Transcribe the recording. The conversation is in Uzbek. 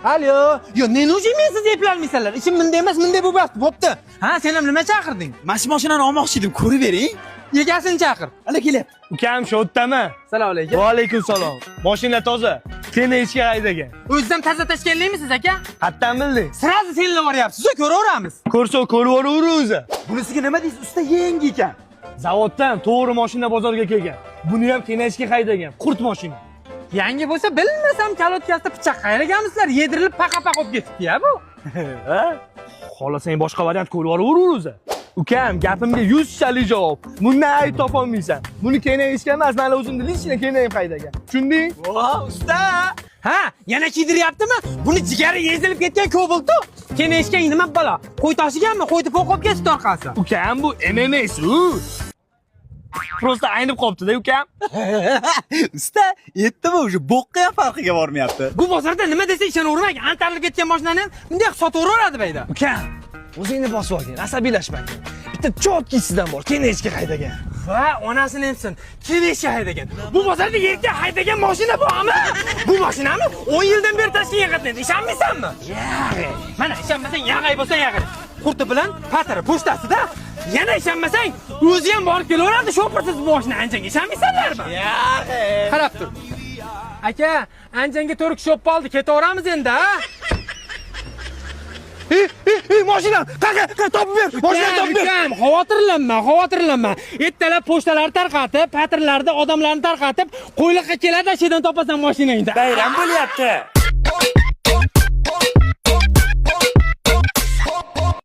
Alo. Yo, men o'zi mensiz eplolmaysanlar. Ishim bunday emas, bunday bo'pti. Ha, sen ham nima chaqirding? Mana mashinani olmoqchi edim, ko'rib bering. Egasini chaqir. Ala kelyapti. Ukam shu yerdami? Assalomu alaykum. Va alaykum salom. Mashina toza. Seni ishga haydagan. O'zim taza tashkillaymiz aka? Qayerdan bilding? Sirazi senlar boryapsiz, ko'raveramiz. Ko'rsa ko'raver o'zi. Bunisiga nima deysiz? Usta yangi ekan. Zavoddan to'g'ri mashina bozorga kelgan. Buni ham kenashga haydagan. Qurt mashina. Yangi bo'lsa, bilmasam kalotkasida pichoq qayraganmisizlar, yedirilib paqa-paqa olib ketibdi-ya bu. Ha? Xohlasang boshqa variant ko'raver o'zi. Ukam, gapimga 100 javob. Bundan ayb topolmaysan. Buni kenayishga emas, mana o'zimni lishni kenayib haydagan. Tushunding? Voh, usta. Ha, yana kiydiryaptimi? Buni jigari ezilib ketgan ko'bildi. Kenayishga nima balo? Qo'y tashiganmi? Qo'yni po'qib ketdi orqasi. Ukam, bu MMS u. Prosta aynib qopti-da, ukam. Usta, yetdimi o'sha boqqa ham farqiga bormayapti. Bu bozorda nima desa ishonavermang. Antarlib ketgan mashinani ham bunday sotaveraveradi bayda. Ukam, o'zingni bosib olgin, asabiylashmang. Bitta chotkisidan bor, kenayishga haydagan. Va onasini emsin, kenayishga haydagan. Bu bozorda yerga haydagan mashina bormi? Bu mashinani 10 yildan beri tashkilga qatnaydi. Ishonmaysanmi? Yag'ay. Mana ishonmasang yag'ay bo'lsa yag'ay. Qurti bilan patri pochtasida. Yana ishonmasang, o'zi ham borib kelaveradi, sho'pirsiz bu mashina anjanga. Ishonmaysanlarmi? Yag'ay. Qarab tur. Aka, anjanga to'rk shop oldi, ketaveramiz endi, ha? Mashina, qaqa, topib ber. Mashina topib ber. Ukam, xavotirlanma. Ertalab pochtalar tarqatib, patrlarda odamlarni tarqatib, qo'yliqqa keladi, shedan topasan mashinangni. Bayram bo'lyapti.